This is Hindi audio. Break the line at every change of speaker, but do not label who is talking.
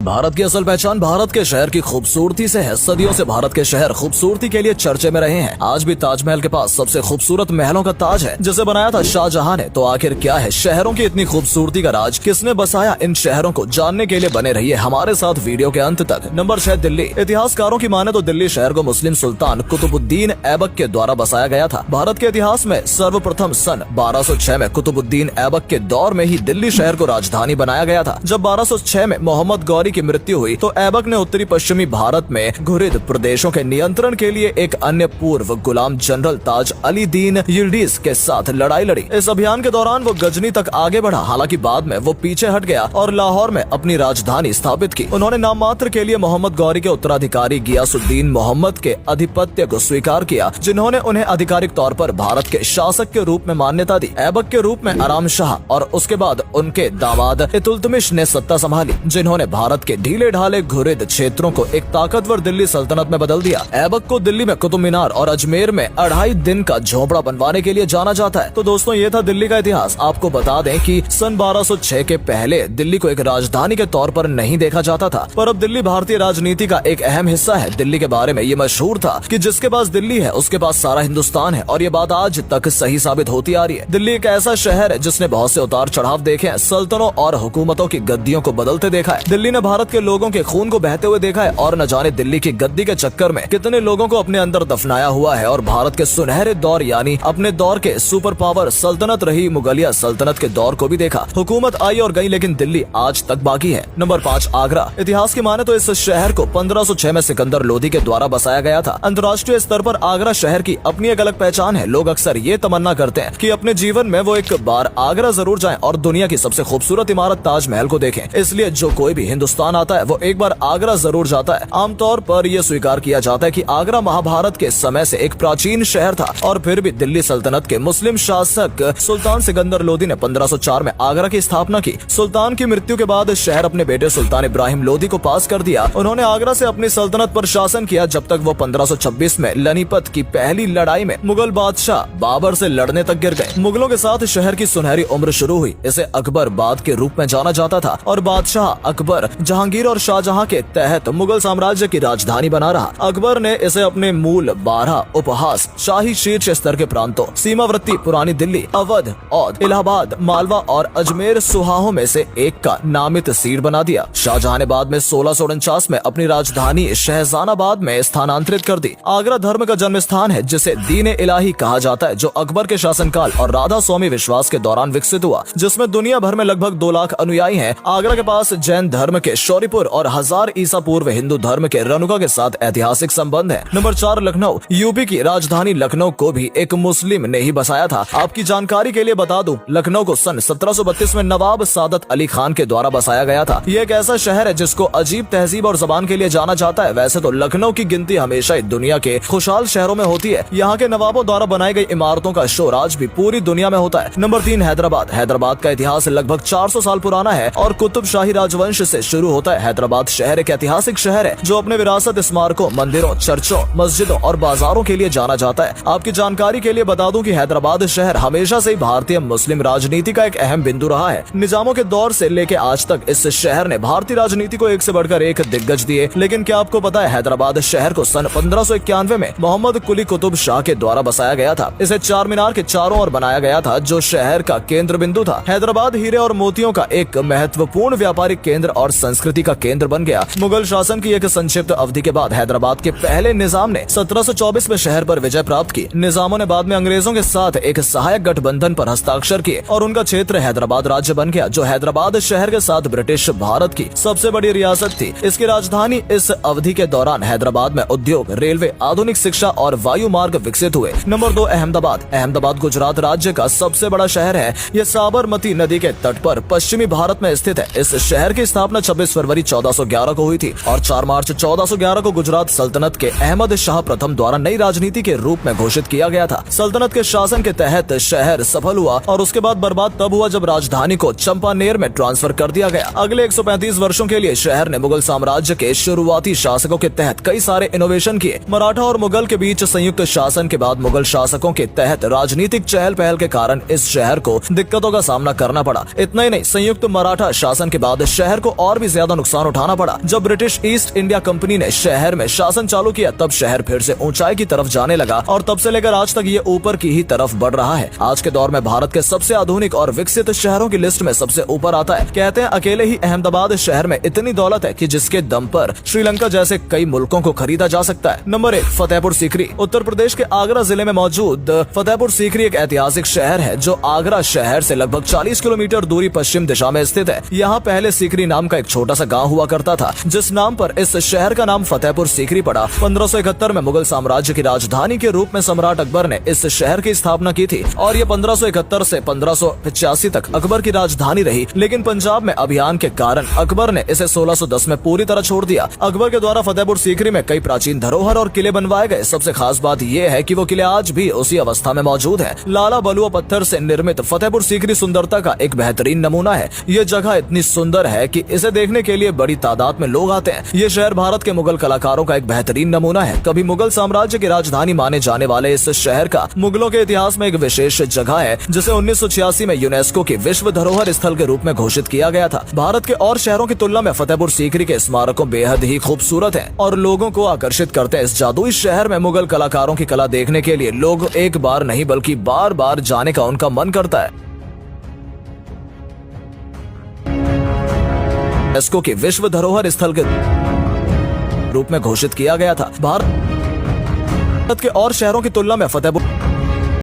भारत की असल पहचान भारत के शहर की खूबसूरती से है। सदियों से भारत के शहर खूबसूरती के लिए चर्चे में रहे हैं। आज भी ताजमहल के पास सबसे खूबसूरत महलों का ताज है, जिसे बनाया था शाहजहां ने। तो आखिर क्या है शहरों की इतनी खूबसूरती का राज? किसने बसाया इन शहरों को? जानने के लिए बने रहिए हमारे साथ वीडियो के अंत तक। नंबर 6, दिल्ली। इतिहासकारों की माने तो दिल्ली शहर को मुस्लिम सुल्तान कुतुबुद्दीन ऐबक के द्वारा बसाया गया था। भारत के इतिहास में सर्वप्रथम सन 1206 में कुतुबुद्दीन ऐबक के दौर में ही दिल्ली शहर को राजधानी बनाया गया था। जब 1206 में मोहम्मद गौरी की मृत्यु हुई तो ऐबक ने उत्तरी पश्चिमी भारत में घुरिद प्रदेशों के नियंत्रण के लिए एक अन्य पूर्व गुलाम जनरल ताज अली दीन यिल्डीज के साथ लड़ाई लड़ी। इस अभियान के दौरान वो गजनी तक आगे बढ़ा, हालांकि बाद में वो पीछे हट गया और लाहौर में अपनी राजधानी स्थापित की। उन्होंने नाम मात्र के लिए मोहम्मद गौरी के उत्तराधिकारी गियासुद्दीन मोहम्मद के अधिपत्य को स्वीकार किया, जिन्होंने उन्हें आधिकारिक तौर पर भारत के शासक के रूप में मान्यता दी। ऐबक के रूप में आराम शाह और उसके बाद उनके दामाद इतुल्तमिश ने सत्ता संभाली, जिन्होंने भारत के ढीले ढाले घुरिद क्षेत्रों को एक ताकतवर दिल्ली सल्तनत में बदल दिया। ऐबक को दिल्ली में कुतुब मीनार और अजमेर में 2.5 दिन का झोपड़ा बनवाने के लिए जाना जाता है। तो दोस्तों, ये था दिल्ली का इतिहास। आपको बता दें कि सन 1206 के पहले दिल्ली को एक राजधानी के तौर पर नहीं देखा जाता था, पर अब दिल्ली भारतीय राजनीति का एक अहम हिस्सा है। दिल्ली के बारे में ये मशहूर था कि जिसके पास दिल्ली है उसके पास सारा हिंदुस्तान है, और ये बात आज तक सही साबित होती आ रही है। दिल्ली एक ऐसा शहर है जिसने बहुत से उतार चढ़ाव देखे हैं, सल्तनों और हुकूमतों की गद्दियों को बदलते देखा है। दिल्ली ने भारत के लोगों के खून को बहते हुए देखा है, और न जाने दिल्ली की गद्दी के चक्कर में कितने लोगों को अपने अंदर दफनाया हुआ है। और भारत के सुनहरे दौर यानी अपने दौर के सुपर पावर सल्तनत रही मुगलिया सल्तनत के दौर को भी देखा। हुकूमत आई और गई, लेकिन दिल्ली आज तक बाकी है। नंबर 5, आगरा। इतिहास की माने तो इस शहर को 1506 में सिकंदर लोधी के द्वारा बसाया गया था। अंतर्राष्ट्रीय स्तर पर आगरा शहर की अपनी एक अलग पहचान है। लोग अक्सर ये तमन्ना करते हैं कि अपने जीवन में वो एक बार आगरा जरूर जाएं और दुनिया की सबसे खूबसूरत इमारत ताजमहल को देखें। इसलिए जो कोई भी हिंदुस्तान आता है वो एक बार आगरा जरूर जाता है। आमतौर पर यह स्वीकार किया जाता है कि आगरा महाभारत के समय से एक प्राचीन शहर था, और फिर भी दिल्ली सल्तनत के मुस्लिम शासक सुल्तान सिकंदर लोधी ने 1504 में आगरा की स्थापना की। सुल्तान की मृत्यु के बाद शहर अपने बेटे सुल्तान इब्राहिम लोधी को पास कर दिया। उन्होंने आगरा से अपनी सल्तनत पर शासन किया, जब तक वो 1526 में लनीपत की पहली लड़ाई में मुगल बादशाह बाबर से लड़ने तक गिर गए। मुगलों के साथ शहर की सुनहरी उम्र शुरू हुई। इसे अकबर बाद के रूप में जाना जाता था, और बादशाह अकबर जहांगीर और शाहजहां के तहत मुगल साम्राज्य की राजधानी बना रहा। अकबर ने इसे अपने मूल 12 उपहास शाही शीर्ष स्तर के प्रांतों सीमावर्ती पुरानी दिल्ली, अवध, औध, इलाहाबाद, मालवा और अजमेर सुहाहों में से एक का नामित सीट बना दिया। शाहजहां ने बाद में 1649 में अपनी राजधानी शहजानाबाद में स्थानांतरित कर दी। आगरा धर्म का जन्म स्थान है, जिसे दीन इलाही कहा जाता है, जो अकबर के शासनकाल और राधा स्वामी विश्वास के दौरान विकसित हुआ, जिसमें दुनिया भर में लगभग 2 लाख अनुयायी हैं। आगरा के पास जैन धर्म के शौरीपुर और 1000 ईसा पूर्व हिंदू धर्म के रेणुका के साथ ऐतिहासिक संबंध है। नंबर 4, लखनऊ। यूपी की राजधानी लखनऊ को भी एक मुस्लिम ने ही बसाया था। आपकी जानकारी के लिए बता दूं, लखनऊ को सन 1732 में नवाब सादत अली खान के द्वारा बसाया गया था। ये एक ऐसा शहर है जिसको अजीब तहजीब और जबान के लिए जाना जाता है। वैसे तो लखनऊ की गिनती हमेशा ही दुनिया के खुशहाल शहरों में होती है। यहाँ के नवाबों द्वारा बनाई गई इमारतों का शोर आज भी पूरी दुनिया में होता है। नंबर 3, हैदराबाद। हैदराबाद का इतिहास लगभग 400 साल पुराना है और कुतुब शाही राजवंश से शुरू होता है। हैदराबाद शहर एक ऐतिहासिक शहर है जो अपने विरासत, स्मारकों, मंदिरों, चर्चों, मस्जिदों और बाजारों के लिए जाना जाता है। आपकी जानकारी के लिए बता दूं कि हैदराबाद शहर हमेशा से ही भारतीय मुस्लिम राजनीति का एक अहम बिंदु रहा है। निजामों के दौर से लेके आज तक इस शहर ने भारतीय राजनीति को एक से बढ़कर एक दिग्गज दिए। लेकिन क्या आपको पता है, हैदराबाद शहर को सन 1591 में मोहम्मद कुली कुतुब शाह के द्वारा बसाया गया था। इसे चार मीनार के चारों ओर बनाया गया था, जो शहर का केंद्र बिंदु था। हैदराबाद हीरे और मोतियों का एक महत्वपूर्ण व्यापारिक केंद्र और संस्कृति का केंद्र बन गया। मुगल शासन की एक संक्षिप्त अवधि के बाद हैदराबाद के पहले निजाम ने 1724 में शहर पर विजय प्राप्त की। निजामों ने बाद में अंग्रेजों के साथ एक सहायक गठबंधन पर हस्ताक्षर किए और उनका क्षेत्र हैदराबाद राज्य बन गया, जो हैदराबाद शहर के साथ ब्रिटिश भारत की सबसे बड़ी रियासत थी। इसकी राजधानी इस अवधि के दौरान हैदराबाद में उद्योग, रेलवे, आधुनिक शिक्षा और वायु मार्ग विकसित हुए। नंबर 2, अहमदाबाद। अहमदाबाद गुजरात राज्य का सबसे बड़ा शहर है। यह साबरमती नदी के तट पर पश्चिमी भारत में स्थित है। इस शहर की स्थापना 26 फरवरी 1411 को हुई थी और 4 मार्च 1411 को गुजरात सल्तनत के अहमद शाह प्रथम द्वारा नई राजनीति के रूप में घोषित किया गया था। सल्तनत के शासन के तहत शहर सफल हुआ और उसके बाद बर्बाद तब हुआ जब राजधानी को चंपानेर में ट्रांसफर कर दिया गया। अगले 135 वर्षों के लिए शहर ने मुगल साम्राज्य के शुरुआती शासकों के तहत कई सारे इनोवेशन किए। मराठा और मुगल के बीच संयुक्त शासन के बाद मुगल शासकों के तहत राजनीतिक चहल पहल के कारण इस शहर को दिक्कतों का सामना करना पड़ा। इतना ही नहीं, संयुक्त मराठा शासन के बाद शहर को और भी ज्यादा नुकसान उठाना पड़ा। जब ब्रिटिश ईस्ट इंडिया कंपनी ने शहर में शासन चालू किया तब शहर फिर से ऊंचाई की तरफ जाने लगा और तब से लेकर आज तक ये ऊपर की ही तरफ बढ़ रहा है। आज के दौर में भारत के सबसे आधुनिक और विकसित शहरों की लिस्ट में सबसे ऊपर आता है। कहते हैं अकेले ही अहमदाबाद शहर में इतनी दौलत है कि जिसके दम पर श्रीलंका जैसे कई मुल्कों को खरीदा जा सकता है। नंबर 1, फतेहपुर सीकरी। उत्तर प्रदेश के आगरा जिले में मौजूद फतेहपुर सीकरी एक ऐतिहासिक शहर है जो आगरा शहर से लगभग 40 किलोमीटर दूरी पश्चिम दिशा में स्थित है। यहाँ पहले सीकरी नाम का एक छोटा सा गाँव हुआ करता था, जिस नाम पर इस शहर का नाम फतेहपुर सीकरी पड़ा। 1571 में मुगल साम्राज्य की राजधानी के रूप में सम्राट अकबर ने इस शहर की स्थापना की थी और ये 1571 से 1585 तक अकबर की राजधानी रही। लेकिन पंजाब में अभियान के कारण अकबर ने इसे 1610 में पूरी तरह छोड़ दिया। अकबर के द्वारा फतेहपुर सीकरी में कई प्राचीन धरोहर और किले बनवाए गए। सबसे खास बात यह है कि वो किले आज भी उसी अवस्था में मौजूद है। लाला बलुआ पत्थर से निर्मित फतेहपुर सीकरी सुंदरता का एक बेहतरीन नमूना है। ये जगह इतनी सुंदर है कि इसे देखने के लिए बड़ी तादाद में लोग आते हैं। ये शहर भारत के मुगल कलाकारों का एक बेहतरीन नमूना है। कभी मुगल साम्राज्य की राजधानी माने जाने वाले इस शहर का मुगलों के इतिहास में एक विशेष जगह है, जिसे 1986 में यूनेस्को की विश्व धरोहर स्थल के रूप में घोषित किया गया था। भारत के और शहरों की तुलना में फतेहपुर सीकरी के स्मारकों बेहद ही खूबसूरत हैं और लोगों को आकर्षित करते हैं। इस जादुई शहर में मुगल कलाकारों की कला देखने के लिए लोग एक बार नहीं बल्कि बार बार जाने का उनका मन करता है। यूनेस्को की विश्व धरोहर स्थल के रूप में घोषित किया गया था। भारत के और शहरों की तुलना में फतेहपुर